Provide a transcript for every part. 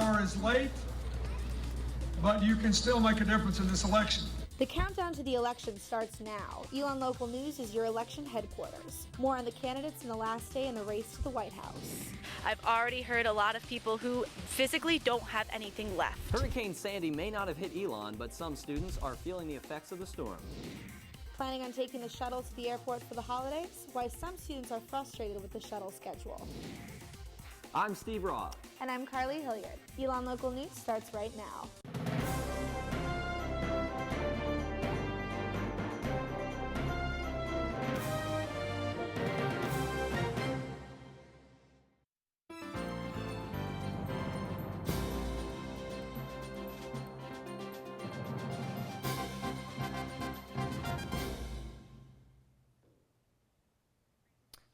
hour is late, but you can still make a difference in this election. The countdown to the election starts now. ELN Local News is your election headquarters. More on the candidates in the last day in the race to the White House. I've already heard a lot of people who physically don't have anything left. Hurricane Sandy may not have hit Elon, but some students are feeling the effects of the storm. Planning on taking the shuttle to the airport for the holidays? Why some students are frustrated with the shuttle schedule. I'm Steve Roth. And I'm Carly Hilliard. ELN Local News starts right now.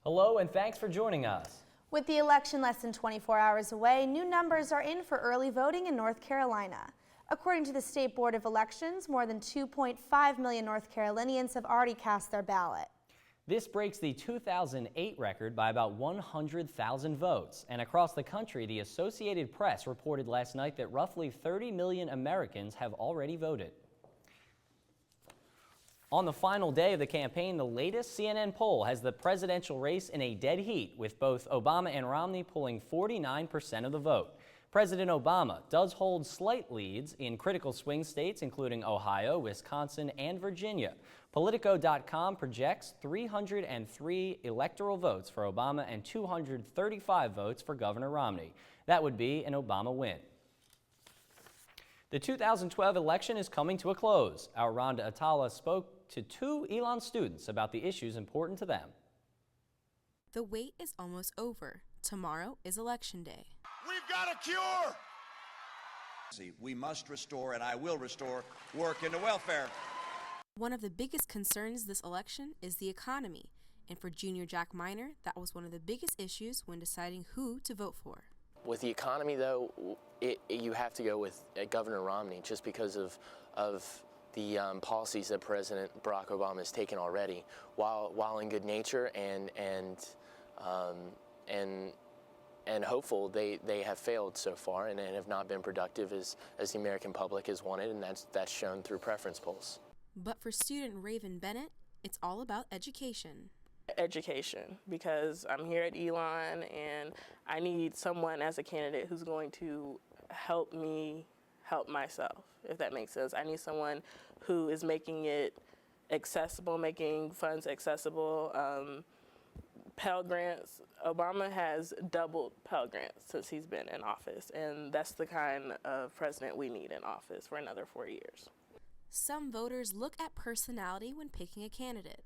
Hello and thanks for joining us. With the election less than 24 hours away, new numbers are in for early voting in North Carolina. According to the State Board of Elections, more than 2.5 million North Carolinians have already cast their ballot. This breaks the 2008 record by about 100,000 votes. And across the country, the Associated Press reported last night that roughly 30 million Americans have already voted. On the final day of the campaign, the latest CNN poll has the presidential race in a dead heat, with both Obama and Romney pulling 49% of the vote. President Obama does hold slight leads in critical swing states, including Ohio, Wisconsin, and Virginia. Politico.com projects 303 electoral votes for Obama and 235 votes for Governor Romney. That would be an Obama win. The 2012 election is coming to a close. Our Rhonda Atala spoke to two ELN students about the issues important to them. The wait is almost over. Tomorrow is Election Day. We've got a cure! We must restore, and I will restore, work into welfare. One of the biggest concerns this election is the economy. And for Junior Jack Miner, that was one of the biggest issues when deciding who to vote for. With the economy, though, you have to go with Governor Romney just because of the policies that President Barack Obama has taken already. While in good nature and hopeful, they have failed so far and have not been productive as the American public has wanted, and that's shown through preference polls. But for student Raven Bennett, it's all about education. Education, because I'm here at ELN and I need someone as a candidate who's going to help me help myself, if that makes sense. I need someone who is making it accessible, making funds accessible. Pell Grants, Obama has doubled Pell Grants since he's been in office, and that's the kind of president we need in office for another 4 years. Some voters look at personality when picking a candidate.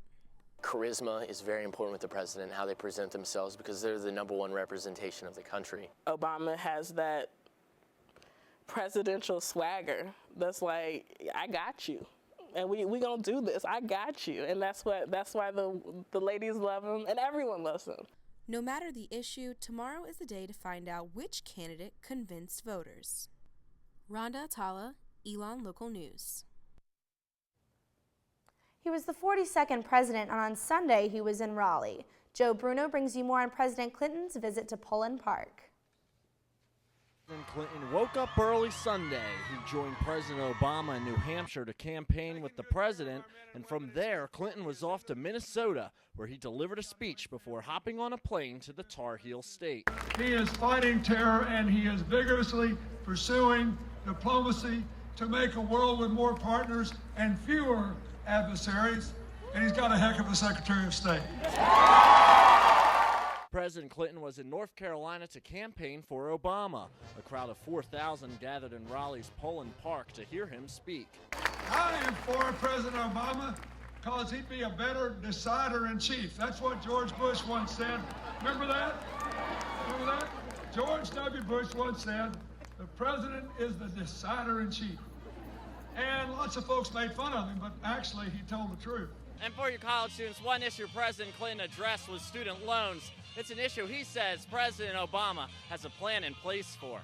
Charisma is very important with the president, how they present themselves, because they're the #1 representation of the country. Obama has that presidential swagger that's like, I got you, and we gonna do this, I got you, and that's why the ladies love him and everyone loves him. No matter the issue, tomorrow is the day to find out which candidate convinced voters. Rhonda Atala, ELN Local News. He was the 42nd president, and on Sunday he was in Raleigh. Joe Bruno brings you more on President Clinton's visit to Pullen Park. President Clinton woke up early Sunday. He joined President Obama in New Hampshire to campaign with the president, and from there, Clinton was off to Minnesota, where he delivered a speech before hopping on a plane to the Tar Heel state. He is fighting terror, and he is vigorously pursuing diplomacy to make a world with more partners and fewer adversaries, and he's got a heck of a Secretary of State. President Clinton was in North Carolina to campaign for Obama. A crowd of 4,000 gathered in Raleigh's Pullen Park to hear him speak. I am for President Obama because he'd be a better decider-in-chief. That's what George Bush once said. Remember that? Remember that? George W. Bush once said, the president is the decider-in-chief. And lots of folks made fun of him, but actually he told the truth. And for your college students, one issue President Clinton addressed was student loans. It's an issue he says President Obama has a plan in place for.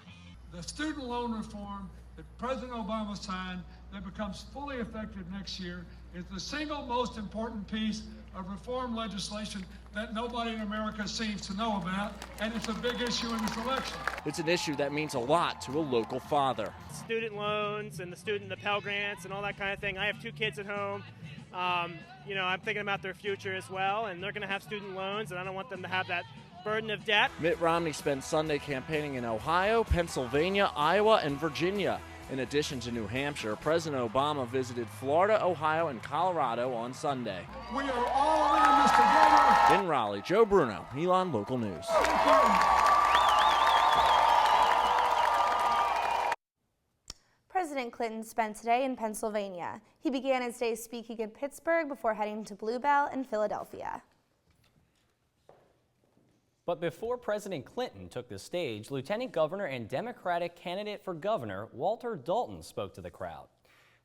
The student loan reform that President Obama signed that becomes fully effective next year is the single most important piece of reform legislation that nobody in America seems to know about, and it's a big issue in this election. It's an issue that means a lot to a local father. Student loans and the Pell Grants and all that kind of thing. I have 2 kids at home. You know, I'm thinking about their future as well, and they're going to have student loans, and I don't want them to have that burden of debt. Mitt Romney spent Sunday campaigning in Ohio, Pennsylvania, Iowa, and Virginia. In addition to New Hampshire, President Obama visited Florida, Ohio, and Colorado on Sunday. We are all in this together. In Raleigh, Joe Bruno, Elon Local News. President Clinton spent today in Pennsylvania. He began his day speaking in Pittsburgh before heading to Bluebell in Philadelphia. But before President Clinton took the stage, Lieutenant Governor and Democratic candidate for governor Walter Dalton spoke to the crowd.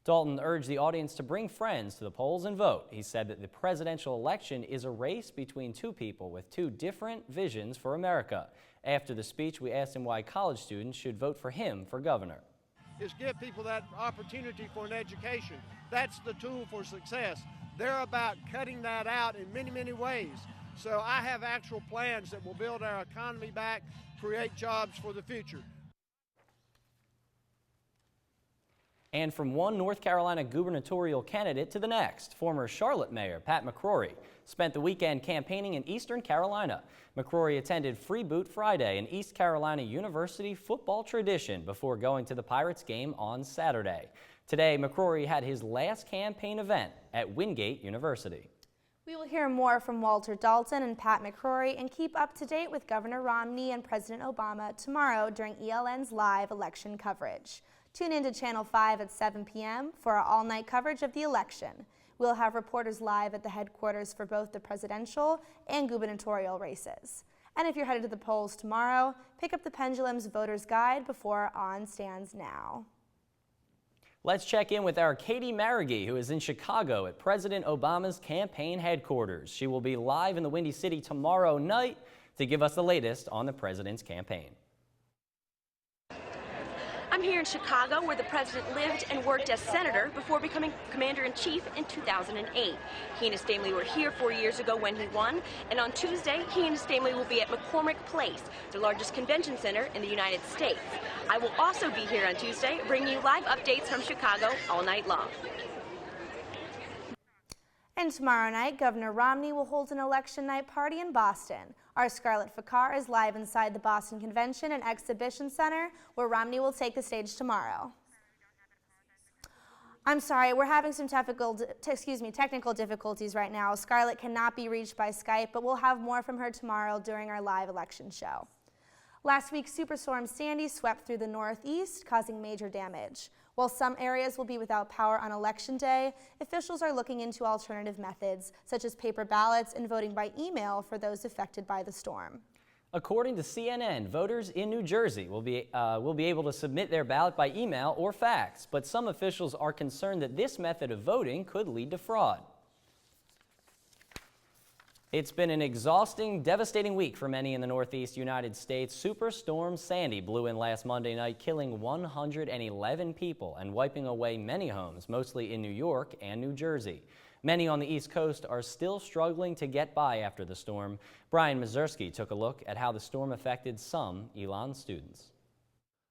Dalton urged the audience to bring friends to the polls and vote. He said that the presidential election is a race between 2 people with 2 different visions for America. After the speech, we asked him why college students should vote for him for governor. Is give people that opportunity for an education. That's the tool for success. They're about cutting that out in many, many ways. So I have actual plans that will build our economy back, create jobs for the future. And from one North Carolina gubernatorial candidate to the next, former Charlotte Mayor Pat McCrory spent the weekend campaigning in Eastern Carolina. McCrory attended Free Boot Friday, an East Carolina University football tradition, before going to the Pirates game on Saturday. Today, McCrory had his last campaign event at Wingate University. We will hear more from Walter Dalton and Pat McCrory and keep up to date with Governor Romney and President Obama tomorrow during ELN's live election coverage. Tune in to Channel 5 at 7 p.m. for our all-night coverage of the election. We'll have reporters live at the headquarters for both the presidential and gubernatorial races. And if you're headed to the polls tomorrow, pick up the Pendulum's Voter's Guide before On Stands Now. Let's check in with our Katie Maraghi, who is in Chicago at President Obama's campaign headquarters. She will be live in the Windy City tomorrow night to give us the latest on the president's campaign. I'm here in Chicago, where the president lived and worked as senator before becoming commander-in-chief in 2008. He and his family were here 4 years ago when he won, and on Tuesday, he and his family will be at McCormick Place, the largest convention center in the United States. I will also be here on Tuesday, bringing you live updates from Chicago all night long. And tomorrow night, Governor Romney will hold an election night party in Boston. Our Scarlett Fakhar is live inside the Boston Convention and Exhibition Center, where Romney will take the stage tomorrow. I'm sorry, we're having some technical difficulties right now. Scarlett cannot be reached by Skype, but we'll have more from her tomorrow during our live election show. Last week, Superstorm Sandy swept through the Northeast, causing major damage. While some areas will be without power on Election Day, officials are looking into alternative methods, such as paper ballots and voting by email for those affected by the storm. According to CNN, voters in New Jersey will be able to submit their ballot by email or fax, but some officials are concerned that this method of voting could lead to fraud. It's been an exhausting, devastating week for many in the Northeast United States. Superstorm Sandy blew in last Monday night, killing 111 people and wiping away many homes, mostly in New York and New Jersey. Many on the East Coast are still struggling to get by after the storm. Brian Mazurski took a look at how the storm affected some ELN students.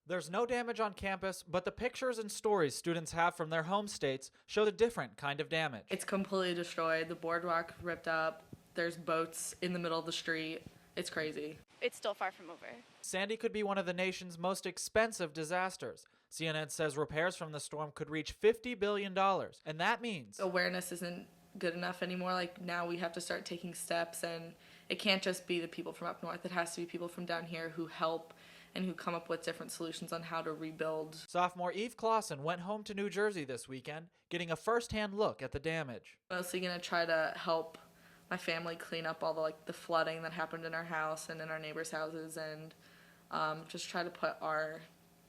There's no damage on campus, but the pictures and stories students have from their home states show the different kind of damage. It's completely destroyed. The boardwalk ripped up. There's boats in the middle of the street. It's crazy. It's still far from over. Sandy could be one of the nation's most expensive disasters. CNN says repairs from the storm could reach $50 billion, and that means awareness isn't good enough anymore. Like, now we have to start taking steps, and it can't just be the people from up north. It has to be people from down here who help and who come up with different solutions on how to rebuild. Sophomore Eve Clausen went home to New Jersey this weekend, getting a first-hand look at the damage. Mostly going to try to help my family clean up all the flooding that happened in our house and in our neighbors' houses, and just try to put our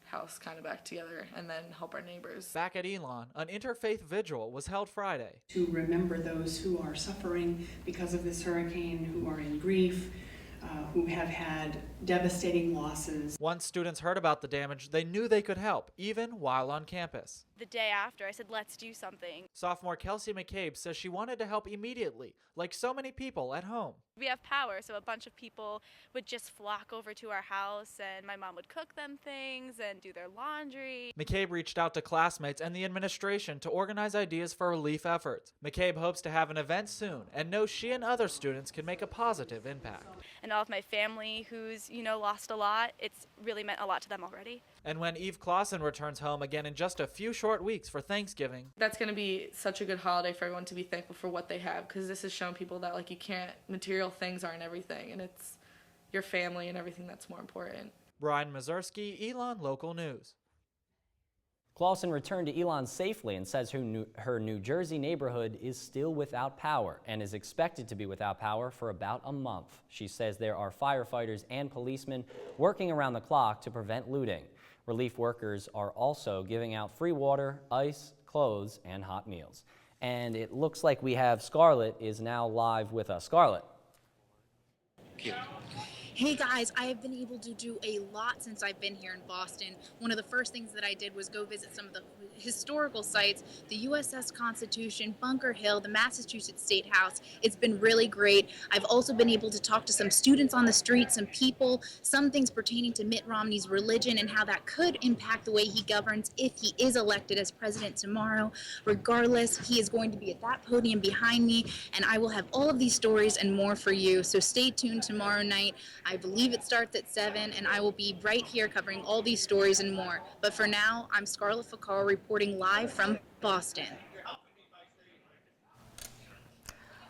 house kind of back together and then help our neighbors. Back at ELN, an interfaith vigil was held Friday. To remember those who are suffering because of this hurricane, who are in grief, who have had devastating losses. Once students heard about the damage, they knew they could help, even while on campus. The day after, I said, let's do something. Sophomore Kelsey McCabe says she wanted to help immediately, like so many people at home. We have power, so a bunch of people would just flock over to our house, and my mom would cook them things and do their laundry. McCabe reached out to classmates and the administration to organize ideas for relief efforts. McCabe hopes to have an event soon and knows she and other students can make a positive impact. And all of my family who's, lost a lot, it's really meant a lot to them already. And when Eve Clausen returns home again in just a few short weeks for Thanksgiving. That's going to be such a good holiday for everyone to be thankful for what they have, because this has shown people that material things aren't everything, and it's your family and everything that's more important. Brian Mazurski, Elon Local News. Clausen returned to Elon safely and says her New Jersey neighborhood is still without power and is expected to be without power for about a month. She says there are firefighters and policemen working around the clock to prevent looting. Relief workers are also giving out free water, ice, clothes, and hot meals. And it looks like we have Scarlett is now live with us. Scarlett. Hey guys, I have been able to do a lot since I've been here in Boston. One of the first things that I did was go visit some of the historical sites, the USS Constitution, Bunker Hill, the Massachusetts State House. It's been really great. I've also been able to talk to some students on the street, some people, some things pertaining to Mitt Romney's religion and how that could impact the way he governs if he is elected as president tomorrow. Regardless, he is going to be at that podium behind me, and I will have all of these stories and more for you. So stay tuned tomorrow night. I believe it starts at 7, and I will be right here covering all these stories and more. But for now, I'm Scarlett Fakhar reporting live from Boston.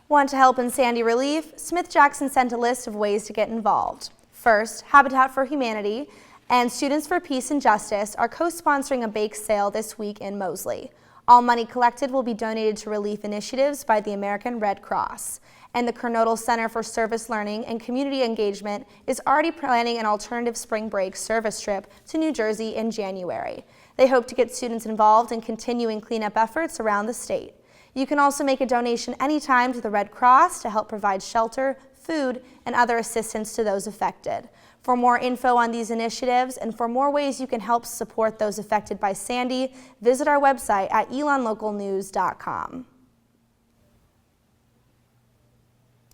Want to help in Sandy relief? Smith Jackson sent a list of ways to get involved. First, Habitat for Humanity and Students for Peace and Justice are co-sponsoring a bake sale this week in Moseley. All money collected will be donated to relief initiatives by the American Red Cross. And the Kernodle Center for Service Learning and Community Engagement is already planning an alternative spring break service trip to New Jersey in January. They hope to get students involved in continuing cleanup efforts around the state. You can also make a donation anytime to the Red Cross to help provide shelter, food, and other assistance to those affected. For more info on these initiatives and for more ways you can help support those affected by Sandy, visit our website at elonlocalnews.com.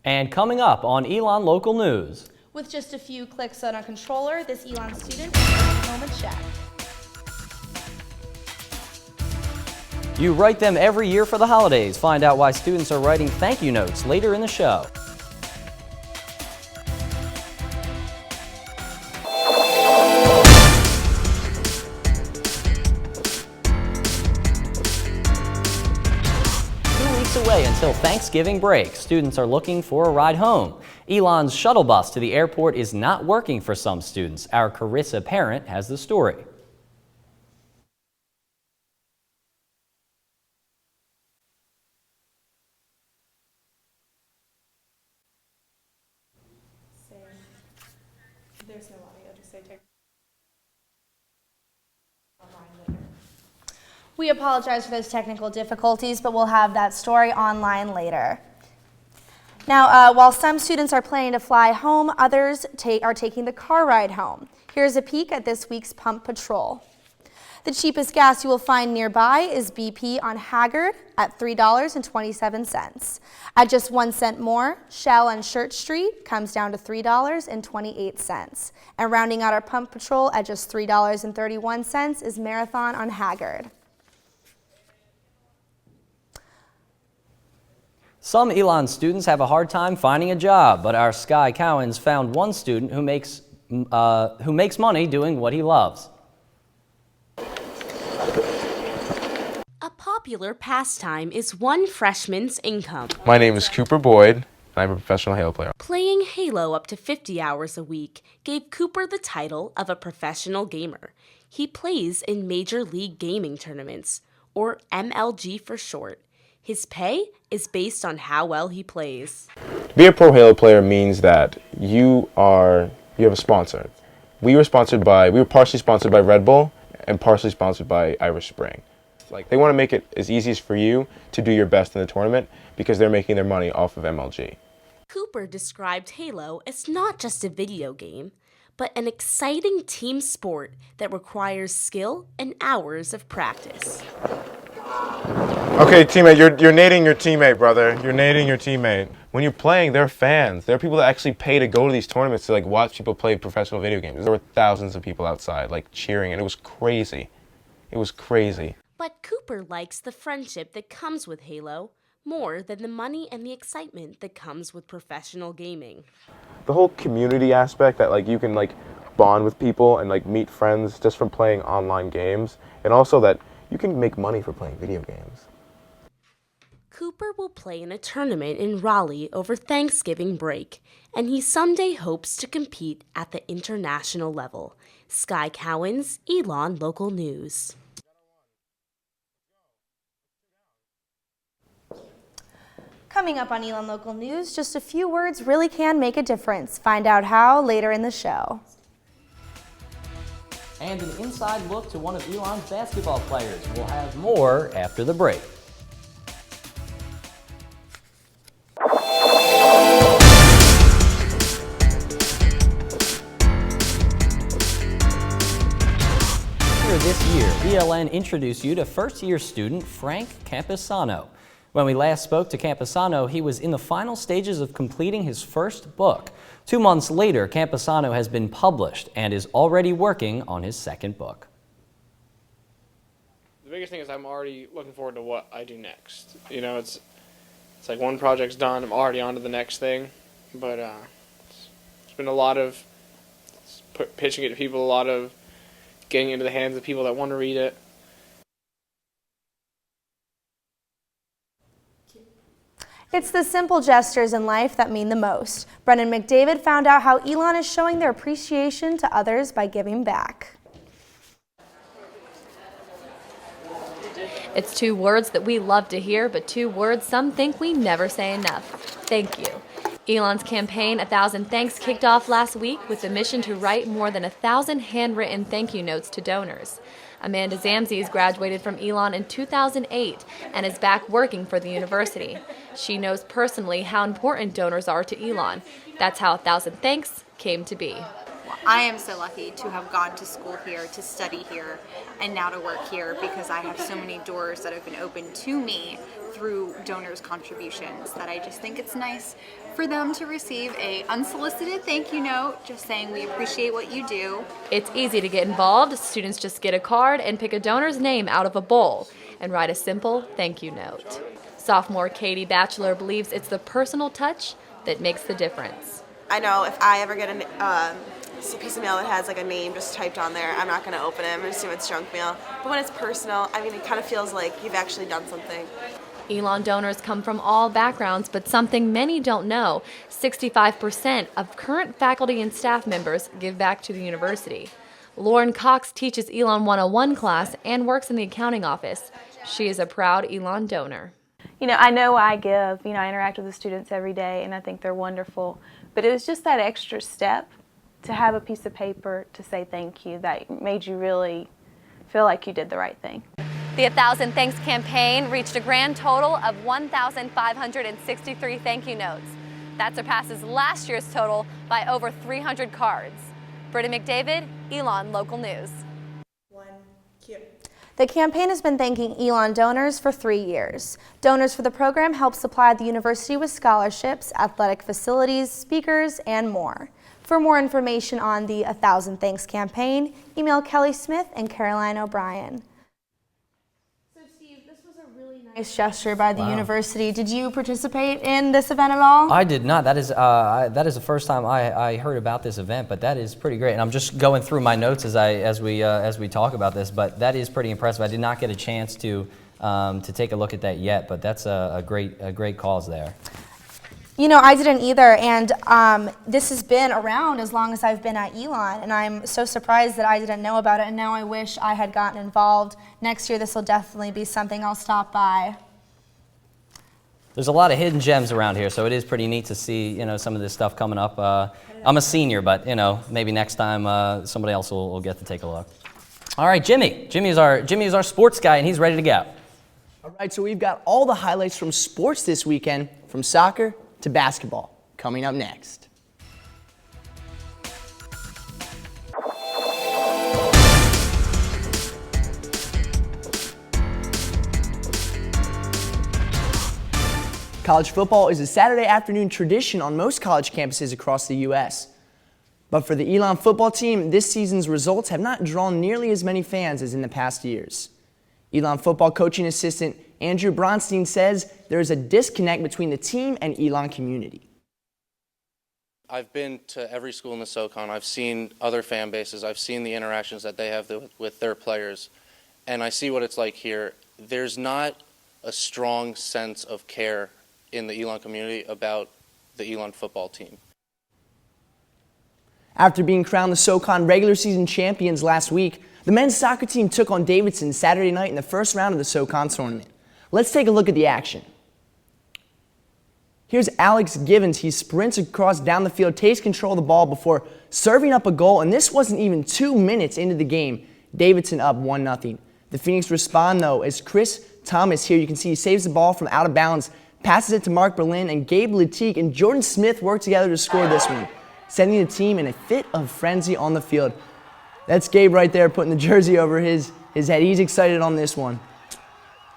And coming up on Elon Local News. With just a few clicks on a controller, this Elon student can take home a check. You write them every year for the holidays. Find out why students are writing thank you notes later in the show. Away until Thanksgiving break. Students are looking for a ride home. Elon's shuttle bus to the airport is not working for some students. Our Carissa parent has the story. There's no audio, just say take. We apologize for those technical difficulties, but we'll have that story online later. Now, while some students are planning to fly home, others are taking the car ride home. Here's a peek at this week's Pump Patrol. The cheapest gas you will find nearby is BP on Haggard at $3.27. At just 1 cent more, Shell on Church Street comes down to $3.28. And rounding out our Pump Patrol at just $3.31 is Marathon on Haggard. Some Elon students have a hard time finding a job, but our Sky Cowens found one student who makes money doing what he loves. A popular pastime is one freshman's income. My name is Cooper Boyd, and I'm a professional Halo player. Playing Halo up to 50 hours a week gave Cooper the title of a professional gamer. He plays in Major League Gaming tournaments, or MLG for short. His pay is based on how well he plays. Being a pro Halo player means that you have a sponsor. We were partially sponsored by Red Bull and partially sponsored by Irish Spring. Like, they want to make it as easy as for you to do your best in the tournament because they're making their money off of MLG. Cooper described Halo as not just a video game, but an exciting team sport that requires skill and hours of practice. Okay, teammate, you're nading your teammate, brother. You're nading your teammate. When you're playing, there are fans. There are people that actually pay to go to these tournaments to like watch people play professional video games. There were thousands of people outside like cheering, and it was crazy. It was crazy. But Cooper likes the friendship that comes with Halo more than the money and the excitement that comes with professional gaming. The whole community aspect that like you can like bond with people and like meet friends just from playing online games, and also that you can make money for playing video games. Cooper will play in a tournament in Raleigh over Thanksgiving break, and he someday hopes to compete at the international level. Sky Cowan's ELN Local News. Coming up on ELN Local News, just a few words really can make a difference. Find out how later in the show. And an inside look to one of ELN's basketball players. We'll have more after the break. This year, ELN introduced you to first-year student Frank Camposano. When we last spoke to Camposano, he was in the final stages of completing his first book. 2 months later, Camposano has been published and is already working on his second book. The biggest thing is I'm already looking forward to what I do next. You know, it's like one project's done, I'm already on to the next thing. But it's been a lot of pitching it to people, a lot of getting into the hands of people that want to read it. It's the simple gestures in life that mean the most. Brennan McDavid found out how ELN is showing their appreciation to others by giving back. It's 2 words that we love to hear, but 2 words some think we never say enough. Thank you. ELN's campaign 1,000 Thanks kicked off last week with the mission to write more than 1,000 handwritten thank you notes to donors. Amanda Zamzes graduated from ELN in 2008 and is back working for the university. She knows personally how important donors are to ELN. That's how 1,000 Thanks came to be. I am so lucky to have gone to school here, to study here, and now to work here because I have so many doors that have been opened to me through donors' contributions that I just think it's nice for them to receive a unsolicited thank you note just saying we appreciate what you do. It's easy to get involved. Students just get a card and pick a donor's name out of a bowl and write a simple thank you note. Sophomore Katie Batchelor believes it's the personal touch that makes the difference. I know if I ever get a piece of mail that has like a name just typed on there, I'm not going to open it. I'm going to assume it's junk mail. But when it's personal, I mean, it kind of feels like you've actually done something. ELN donors come from all backgrounds, but something many don't know, 65% of current faculty and staff members give back to the university. Lauren Cox teaches ELN 101 class and works in the accounting office. She is a proud ELN donor. You know I give, I interact with the students every day and I think they're wonderful, but it was just that extra step to have a piece of paper to say thank you that made you really feel like you did the right thing. The 1,000 Thanks campaign reached a grand total of 1,563 thank you notes. That surpasses last year's total by over 300 cards. Britta McDavid, ELN Local News. The campaign has been thanking ELN donors for 3 years. Donors for the program help supply the university with scholarships, athletic facilities, speakers, and more. For more information on the 1,000 Thanks campaign, email Kelly Smith and Caroline O'Brien. Nice gesture by the university. Did you participate in this event at all? I did not. That is the first time I heard about this event, but that is pretty great. And I'm just going through my notes as we talk about this, but that is pretty impressive. I did not get a chance to take a look at that yet, but that's a great cause there. You know, I didn't either, and this has been around as long as I've been at ELN, and I'm so surprised that I didn't know about it, and now I wish I had gotten involved. Next year, this will definitely be something I'll stop by. There's a lot of hidden gems around here, so it is pretty neat to see, some of this stuff coming up. I'm a senior, but, maybe next time somebody else will get to take a look. All right, Jimmy. Jimmy is our sports guy, and he's ready to go. All right, so we've got all the highlights from sports this weekend, from soccer to basketball, coming up next. College football is a Saturday afternoon tradition on most college campuses across the U.S. But for the Elon football team, this season's results have not drawn nearly as many fans as in the past years. Elon football coaching assistant Andrew Bronstein says there is a disconnect between the team and Elon community. I've been to every school in the SoCon. I've seen other fan bases. I've seen the interactions that they have with their players, and I see what it's like here. There's not a strong sense of care in the Elon community about the Elon football team. After being crowned the SoCon regular season champions last week, the men's soccer team took on Davidson Saturday night in the first round of the SoCon tournament. Let's take a look at the action. Here's Alex Givens. He sprints across down the field, takes control of the ball before serving up a goal, and this wasn't even 2 minutes into the game. Davidson up 1-0. The Phoenix respond, though, as Chris Thomas here, you can see he saves the ball from out of bounds, passes it to Mark Berlin, and Gabe Latique and Jordan Smith work together to score this one, sending the team in a fit of frenzy on the field. That's Gabe right there putting the jersey over his head. He's excited on this one.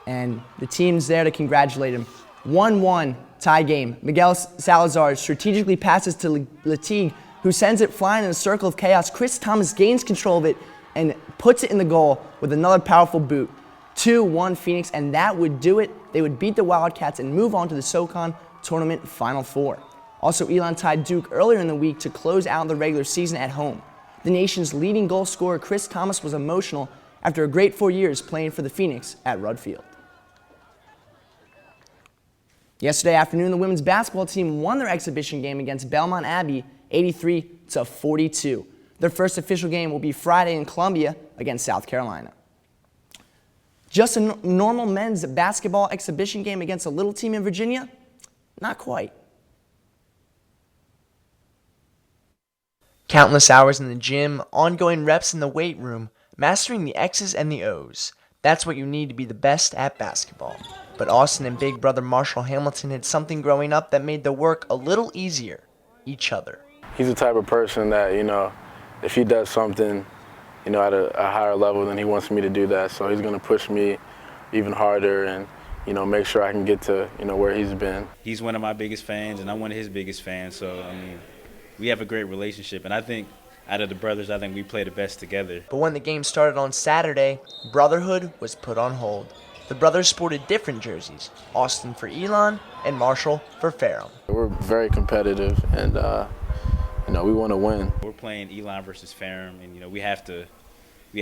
And the team's there to congratulate him. 1-1 tie game. Miguel Salazar strategically passes to Latique, who sends it flying in a circle of chaos. Chris Thomas gains control of it and puts it in the goal with another powerful boot. 2-1 Phoenix, and that would do it. They would beat the Wildcats and move on to the SoCon Tournament Final Four. Also, Elon tied Duke earlier in the week to close out the regular season at home. The nation's leading goal scorer, Chris Thomas, was emotional after a great 4 years playing for the Phoenix at Rudd Field. Yesterday afternoon, the women's basketball team won their exhibition game against Belmont Abbey 83-42. Their first official game will be Friday in Columbia against South Carolina. Just a normal men's basketball exhibition game against a little team in Virginia? Not quite. Countless hours in the gym, ongoing reps in the weight room, mastering the X's and the O's. That's what you need to be the best at basketball. But Austin and big brother Marshall Hamilton had something growing up that made the work a little easier: each other. He's the type of person that, if he does something, at a higher level, then he wants me to do that. So he's going to push me even harder and, make sure I can get to, where he's been. He's one of my biggest fans, and I'm one of his biggest fans. So, we have a great relationship. And I think out of the brothers, I think we play the best together. But when the game started on Saturday, brotherhood was put on hold. The brothers sported different jerseys, Austin for Elon and Marshall for Ferrum. We're very competitive, and, we want to win. We're playing Elon versus Ferrum, and, we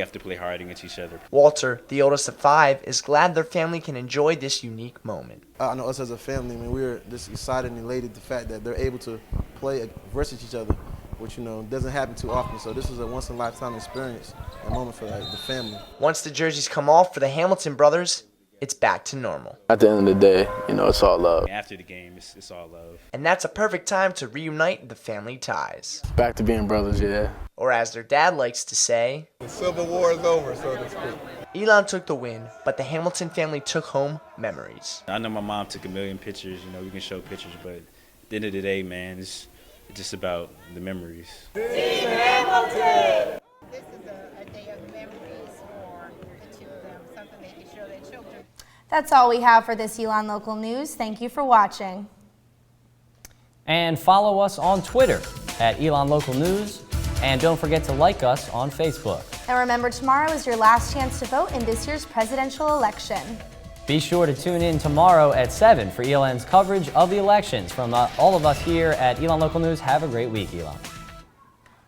have to play hard against each other. Walter, the oldest of 5, is glad their family can enjoy this unique moment. I know us as a family, we're just excited and elated the fact that they're able to play versus each other, which, doesn't happen too often. So this is a once-in-a-lifetime experience, a moment for the family. Once the jerseys come off for the Hamilton brothers, it's back to normal. At the end of the day, it's all love. After the game, it's all love. And that's a perfect time to reunite the family ties. Back to being brothers, yeah. Or as their dad likes to say, the Civil War is over, so to speak. Elon took the win, but the Hamilton family took home memories. I know my mom took a million pictures, we can show pictures, but at the end of the day, man, it's just about the memories. Team Hamilton! This is a day of memories for the two of them, something they can show their children. That's all we have for this Elon Local News. Thank you for watching. And follow us on Twitter at Elon Local News. And don't forget to like us on Facebook. And remember, tomorrow is your last chance to vote in this year's presidential election. Be sure to tune in tomorrow at 7 for ELN's coverage of the elections. From all of us here at Elon Local News, have a great week, Elon.